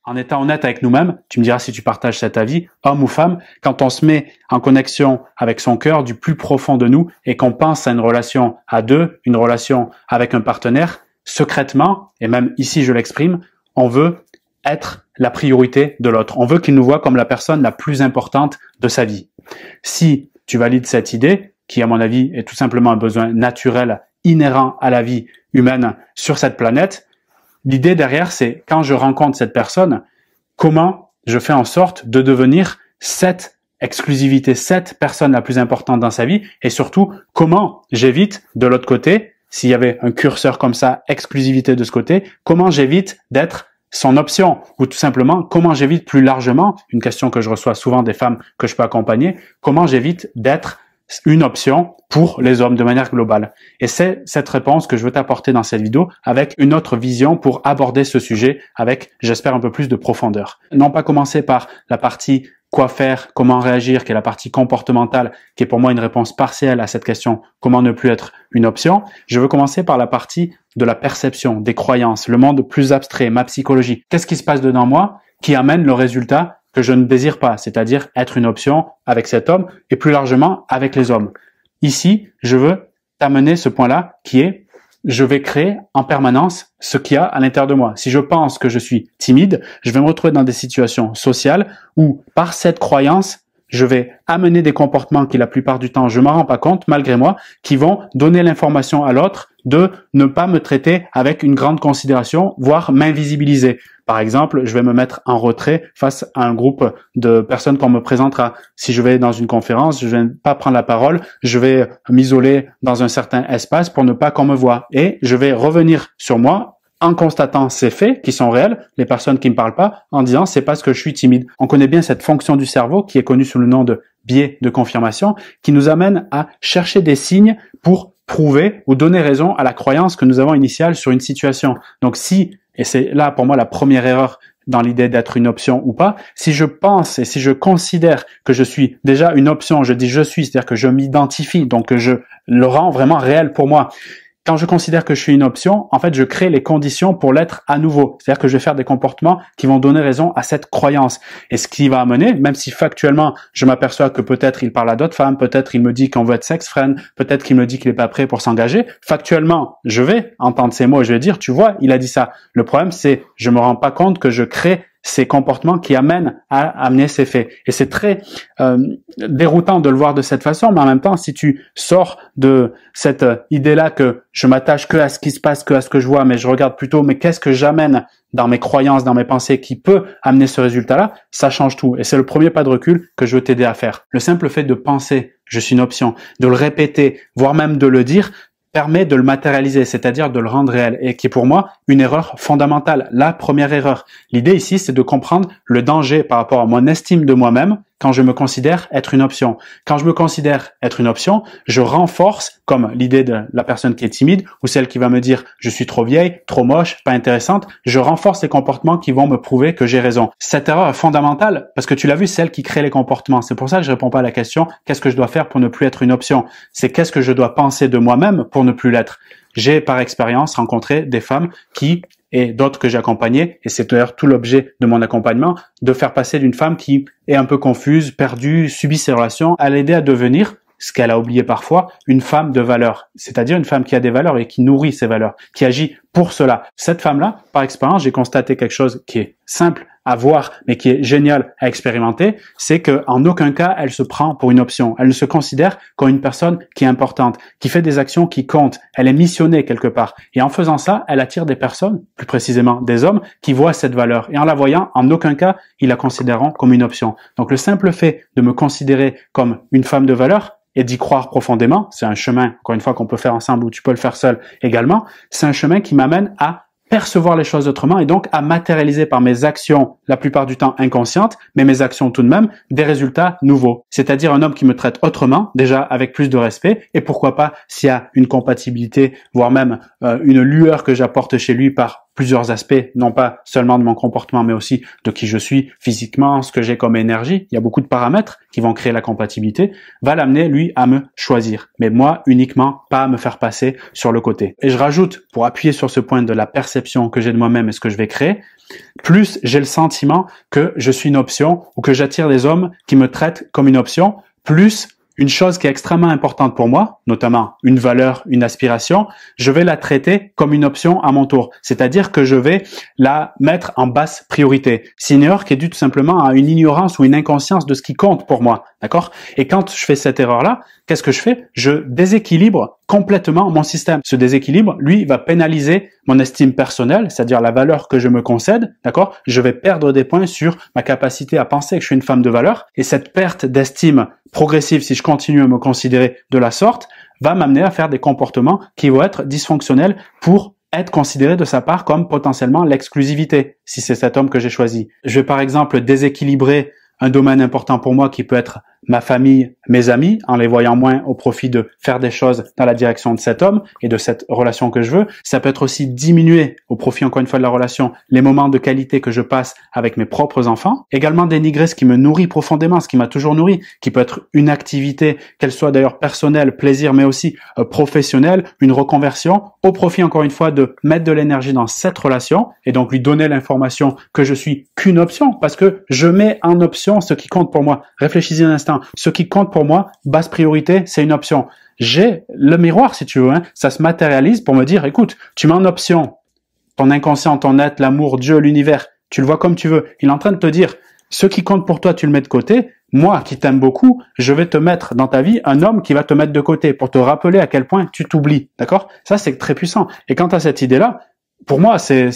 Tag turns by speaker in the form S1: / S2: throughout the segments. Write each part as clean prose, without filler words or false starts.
S1: En étant honnête avec nous-mêmes, tu me diras si tu partages cet avis, homme ou femme, quand on se met en connexion avec son cœur du plus profond de nous et qu'on pense à une relation à deux, une relation avec un partenaire, secrètement, et même ici je l'exprime, on veut être la priorité de l'autre. On veut qu'il nous voie comme la personne la plus importante de sa vie. Si tu valides cette idée, qui à mon avis est tout simplement un besoin naturel, inhérent à la vie humaine sur cette planète, l'idée derrière, c'est quand je rencontre cette personne, comment je fais en sorte de devenir cette exclusivité, cette personne la plus importante dans sa vie, et surtout, comment j'évite de l'autre côté, s'il y avait un curseur comme ça, exclusivité de ce côté, comment j'évite d'être son option, ou tout simplement, comment j'évite plus largement, une question que je reçois souvent des femmes que je peux accompagner, comment j'évite d'être une option pour les hommes de manière globale. Et c'est cette réponse que je veux t'apporter dans cette vidéo avec une autre vision pour aborder ce sujet avec, j'espère, un peu plus de profondeur. Non pas commencer par la partie quoi faire, comment réagir, qui est la partie comportementale, qui est pour moi une réponse partielle à cette question, comment ne plus être une option. Je veux commencer par la partie de la perception, des croyances, le monde plus abstrait, ma psychologie. Qu'est-ce qui se passe dedans moi qui amène le résultat que je ne désire pas, c'est-à-dire être une option avec cet homme et plus largement avec les hommes. Ici, je veux t'amener ce point-là qui est, je vais créer en permanence ce qu'il y a à l'intérieur de moi. Si je pense que je suis timide, je vais me retrouver dans des situations sociales où, par cette croyance, je vais amener des comportements qui, la plupart du temps, je ne m'en rends pas compte, malgré moi, qui vont donner l'information à l'autre de ne pas me traiter avec une grande considération, voire m'invisibiliser. Par exemple, je vais me mettre en retrait face à un groupe de personnes qu'on me présentera. Si je vais dans une conférence, je vais pas prendre la parole, je vais m'isoler dans un certain espace pour ne pas qu'on me voie. Et je vais revenir sur moi en constatant ces faits qui sont réels, les personnes qui me parlent pas, en disant c'est parce que je suis timide. On connaît bien cette fonction du cerveau qui est connue sous le nom de biais de confirmation, qui nous amène à chercher des signes pour prouver ou donner raison à la croyance que nous avons initiale sur une situation. Donc si, et c'est là pour moi la première erreur dans l'idée d'être une option ou pas, si je pense et si je considère que je suis déjà une option, je dis je suis, c'est-à-dire que je m'identifie, donc que je le rends vraiment réel pour moi. Quand je considère que je suis une option, en fait, je crée les conditions pour l'être à nouveau. C'est-à-dire que je vais faire des comportements qui vont donner raison à cette croyance. Et ce qui va amener, même si factuellement, je m'aperçois que peut-être il parle à d'autres femmes, peut-être il me dit qu'on veut être sex friend, peut-être qu'il me dit qu'il n'est pas prêt pour s'engager, factuellement, je vais entendre ces mots et je vais dire, tu vois, il a dit ça. Le problème, c'est, je me rends pas compte que je crée ces comportements qui amènent à amener ces faits. Et c'est très déroutant de le voir de cette façon, mais en même temps, si tu sors de cette idée-là que je m'attache que à ce qui se passe, que à ce que je vois, mais je regarde plutôt, mais qu'est-ce que j'amène dans mes croyances, dans mes pensées qui peut amener ce résultat-là, ça change tout. Et c'est le premier pas de recul que je veux t'aider à faire. Le simple fait de penser, je suis une option, de le répéter, voire même de le dire, permet de le matérialiser, c'est-à-dire de le rendre réel, et qui est pour moi une erreur fondamentale, la première erreur. L'idée ici, c'est de comprendre le danger par rapport à mon estime de moi-même quand je me considère être une option. Quand je me considère être une option, je renforce, comme l'idée de la personne qui est timide, ou celle qui va me dire « je suis trop vieille, trop moche, pas intéressante », je renforce les comportements qui vont me prouver que j'ai raison. Cette erreur est fondamentale, parce que tu l'as vu, c'est elle qui crée les comportements. C'est pour ça que je réponds pas à la question « qu'est-ce que je dois faire pour ne plus être une option ?» C'est « qu'est-ce que je dois penser de moi-même pour ne plus l'être ?» J'ai par expérience rencontré des femmes qui, et d'autres que j'ai accompagnées, et c'est d'ailleurs tout l'objet de mon accompagnement, de faire passer d'une femme qui est un peu confuse, perdue, subit ses relations, à l'aider à devenir, ce qu'elle a oublié parfois, une femme de valeur. C'est-à-dire une femme qui a des valeurs et qui nourrit ses valeurs, qui agit pour cela. Cette femme-là, par expérience, j'ai constaté quelque chose qui est simple à voir, mais qui est génial à expérimenter, c'est que en aucun cas, elle se prend pour une option. Elle ne se considère comme une personne qui est importante, qui fait des actions qui comptent. Elle est missionnée quelque part. Et en faisant ça, elle attire des personnes, plus précisément des hommes, qui voient cette valeur. Et en la voyant, en aucun cas, ils la considéreront comme une option. Donc le simple fait de me considérer comme une femme de valeur, et d'y croire profondément, c'est un chemin, encore une fois, qu'on peut faire ensemble ou tu peux le faire seul également, c'est un chemin qui m'amène à percevoir les choses autrement et donc à matérialiser par mes actions, la plupart du temps inconscientes, mais mes actions tout de même, des résultats nouveaux. C'est-à-dire un homme qui me traite autrement, déjà avec plus de respect, et pourquoi pas s'il y a une compatibilité, voire même une lueur que j'apporte chez lui par plusieurs aspects, non pas seulement de mon comportement, mais aussi de qui je suis physiquement, ce que j'ai comme énergie. Il y a beaucoup de paramètres qui vont créer la compatibilité, va l'amener, lui, à me choisir. Mais moi, uniquement, pas à me faire passer sur le côté. Et je rajoute, pour appuyer sur ce point de la perception que j'ai de moi-même et ce que je vais créer, plus j'ai le sentiment que je suis une option ou que j'attire des hommes qui me traitent comme une option, plus une chose qui est extrêmement importante pour moi, notamment une valeur, une aspiration, je vais la traiter comme une option à mon tour. C'est-à-dire que je vais la mettre en basse priorité. C'est une erreur qui est due tout simplement à une ignorance ou une inconscience de ce qui compte pour moi. D'accord? Et quand je fais cette erreur-là, qu'est-ce que je fais? Je déséquilibre complètement mon système. Ce déséquilibre, lui, va pénaliser mon estime personnelle, c'est-à-dire la valeur que je me concède, d'accord? Je vais perdre des points sur ma capacité à penser que je suis une femme de valeur. Et cette perte d'estime progressive, si je continue à me considérer de la sorte, va m'amener à faire des comportements qui vont être dysfonctionnels pour être considéré de sa part comme potentiellement l'exclusivité, si c'est cet homme que j'ai choisi. Je vais par exemple déséquilibrer un domaine important pour moi qui peut être ma famille, mes amis, en les voyant moins au profit de faire des choses dans la direction de cet homme et de cette relation que je veux. Ça peut être aussi diminuer au profit, encore une fois, de la relation, les moments de qualité que je passe avec mes propres enfants. Également dénigrer ce qui me nourrit profondément, ce qui m'a toujours nourri, qui peut être une activité, qu'elle soit d'ailleurs personnelle, plaisir, mais aussi professionnelle, une reconversion, au profit, encore une fois, de mettre de l'énergie dans cette relation et donc lui donner l'information que je suis qu'une option parce que je mets en option ce qui compte pour moi. Réfléchissez un instant. Ce qui compte pour moi, basse priorité, c'est une option. J'ai le miroir, si tu veux, hein, ça se matérialise pour me dire, écoute, tu mets en option ton inconscient, ton être, l'amour, Dieu, l'univers, tu le vois comme tu veux. Il est en train de te dire, ce qui compte pour toi, tu le mets de côté. Moi, qui t'aime beaucoup, je vais te mettre dans ta vie un homme qui va te mettre de côté pour te rappeler à quel point tu t'oublies. D'accord? Ça, c'est très puissant. Et quant à cette idée-là, pour moi, c'est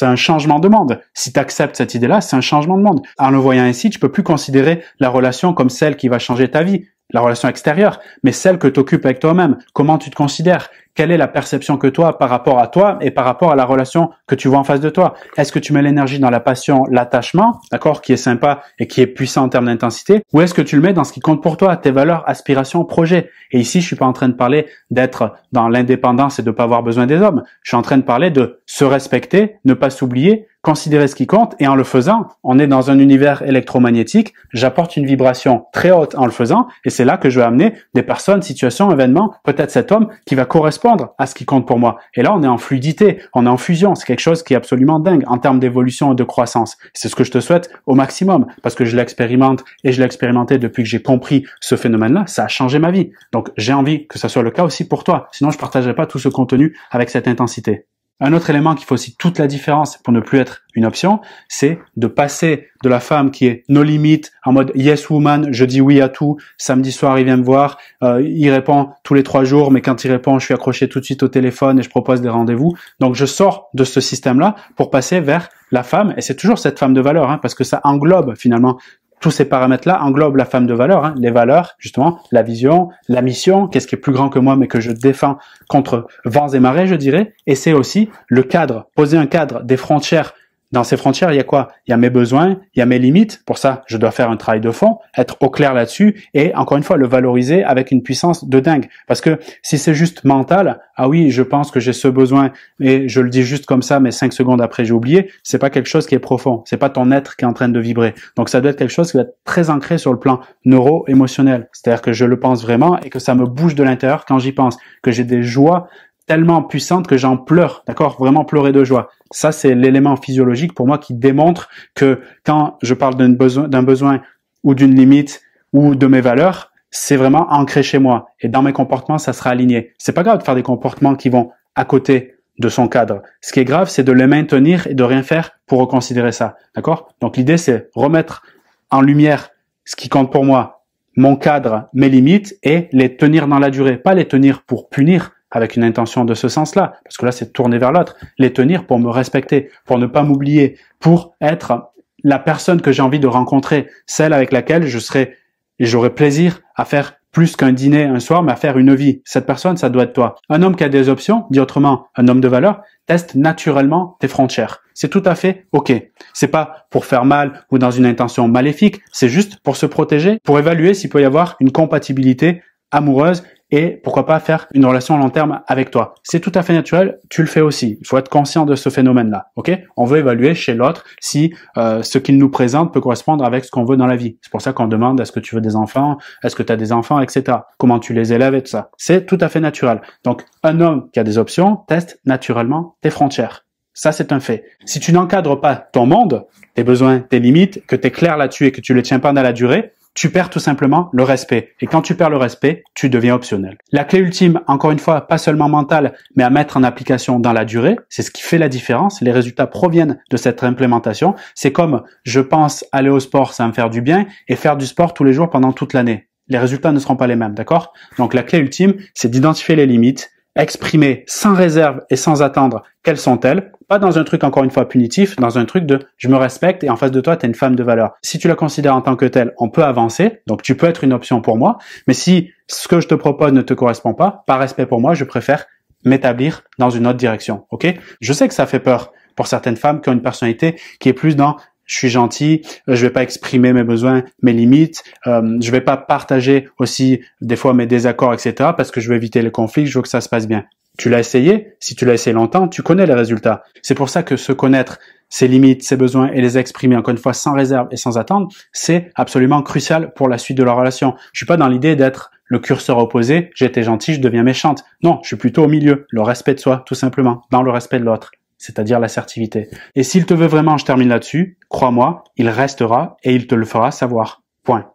S1: un changement de monde. Si tu acceptes cette idée-là, c'est un changement de monde. En le voyant ainsi, tu peux plus considérer la relation comme celle qui va changer ta vie, la relation extérieure, mais celle que tu occupes avec toi-même. Comment tu te considères? Quelle est la perception que toi par rapport à toi et par rapport à la relation que tu vois en face de toi? Est-ce que tu mets l'énergie dans la passion, l'attachement, d'accord, qui est sympa et qui est puissant en termes d'intensité, ou est-ce que tu le mets dans ce qui compte pour toi, tes valeurs, aspirations, projets? Et ici, je suis pas en train de parler d'être dans l'indépendance et de pas avoir besoin des hommes. Je suis en train de parler de se respecter, ne pas s'oublier, considérer ce qui compte, et en le faisant, on est dans un univers électromagnétique, j'apporte une vibration très haute en le faisant, et c'est là que je vais amener des personnes, situations, événements, peut-être cet homme qui va correspondre à ce qui compte pour moi. Et là, on est en fluidité, on est en fusion, c'est quelque chose qui est absolument dingue en termes d'évolution et de croissance. C'est ce que je te souhaite au maximum, parce que je l'expérimente et je l'ai expérimenté depuis que j'ai compris ce phénomène-là, ça a changé ma vie. Donc, j'ai envie que ça soit le cas aussi pour toi, sinon je partagerai pas tout ce contenu avec cette intensité. Un autre élément qui fait aussi toute la différence pour ne plus être une option, c'est de passer de la femme qui est no limite, en mode yes woman, je dis oui à tout, samedi soir il vient me voir, il répond tous les 3 jours, mais quand il répond, je suis accroché tout de suite au téléphone et je propose des rendez-vous. Donc je sors de ce système-là pour passer vers la femme, et c'est toujours cette femme de valeur, hein, parce que ça englobe finalement tous ces paramètres-là englobent la femme de valeur, hein, les valeurs, justement, la vision, la mission, qu'est-ce qui est plus grand que moi mais que je défends contre vents et marées, je dirais, et c'est aussi le cadre, poser un cadre, des frontières. Dans ces frontières, il y a quoi? Il y a mes besoins, il y a mes limites. Pour ça, je dois faire un travail de fond, être au clair là-dessus et encore une fois, le valoriser avec une puissance de dingue. Parce que si c'est juste mental, ah oui, je pense que j'ai ce besoin et je le dis juste comme ça, mais 5 secondes après, j'ai oublié, c'est pas quelque chose qui est profond. C'est pas ton être qui est en train de vibrer. Donc ça doit être quelque chose qui va être très ancré sur le plan neuro-émotionnel. C'est-à-dire que je le pense vraiment et que ça me bouge de l'intérieur quand j'y pense, que j'ai des joies tellement puissante que j'en pleure, d'accord? Vraiment pleurer de joie. Ça, c'est l'élément physiologique pour moi qui démontre que quand je parle d'un besoin ou d'une limite ou de mes valeurs, c'est vraiment ancré chez moi. Et dans mes comportements, ça sera aligné. C'est pas grave de faire des comportements qui vont à côté de son cadre. Ce qui est grave, c'est de les maintenir et de rien faire pour reconsidérer ça, d'accord? Donc l'idée, c'est remettre en lumière ce qui compte pour moi, mon cadre, mes limites, et les tenir dans la durée. Pas les tenir pour punir, avec une intention de ce sens-là, parce que là, c'est tourner vers l'autre, les tenir pour me respecter, pour ne pas m'oublier, pour être la personne que j'ai envie de rencontrer, celle avec laquelle j'aurai plaisir à faire plus qu'un dîner un soir, mais à faire une vie. Cette personne, ça doit être toi. Un homme qui a des options, dit autrement, un homme de valeur, teste naturellement tes frontières. C'est tout à fait OK. C'est pas pour faire mal ou dans une intention maléfique, c'est juste pour se protéger, pour évaluer s'il peut y avoir une compatibilité amoureuse et pourquoi pas faire une relation à long terme avec toi. C'est tout à fait naturel, tu le fais aussi. Il faut être conscient de ce phénomène-là, ok? On veut évaluer chez l'autre si ce qu'il nous présente peut correspondre avec ce qu'on veut dans la vie. C'est pour ça qu'on demande est-ce que tu veux des enfants, est-ce que tu as des enfants, etc. Comment tu les élèves et tout ça. C'est tout à fait naturel. Donc, un homme qui a des options teste naturellement tes frontières. Ça, c'est un fait. Si tu n'encadres pas ton monde, tes besoins, tes limites, que tu es clair là-dessus et que tu les tiens pas dans la durée, tu perds tout simplement le respect. Et quand tu perds le respect, tu deviens optionnel. La clé ultime, encore une fois, pas seulement mentale, mais à mettre en application dans la durée, c'est ce qui fait la différence. Les résultats proviennent de cette implémentation. C'est comme je pense aller au sport, ça va me faire du bien, et faire du sport tous les jours pendant toute l'année. Les résultats ne seront pas les mêmes, d'accord? Donc la clé ultime, c'est d'identifier les limites, exprimer sans réserve et sans attendre quelles sont-elles, pas dans un truc encore une fois punitif, dans un truc de je me respecte et en face de toi tu es une femme de valeur. Si tu la considères en tant que telle, on peut avancer, donc tu peux être une option pour moi, mais si ce que je te propose ne te correspond pas, par respect pour moi, je préfère m'établir dans une autre direction, ok? Je sais que ça fait peur pour certaines femmes qui ont une personnalité qui est plus dans je suis gentil, je vais pas exprimer mes besoins, mes limites, je vais pas partager aussi des fois mes désaccords, etc. parce que je veux éviter les conflits, je veux que ça se passe bien. Tu l'as essayé, si tu l'as essayé longtemps, tu connais les résultats. C'est pour ça que se connaître ses limites, ses besoins et les exprimer encore une fois sans réserve et sans attendre, c'est absolument crucial pour la suite de la relation. Je suis pas dans l'idée d'être le curseur opposé, j'ai été gentil, je deviens méchante. Non, je suis plutôt au milieu, le respect de soi, tout simplement, dans le respect de l'autre. C'est-à-dire l'assertivité. Et s'il te veut vraiment, je termine là-dessus, crois-moi, il restera et il te le fera savoir. Point.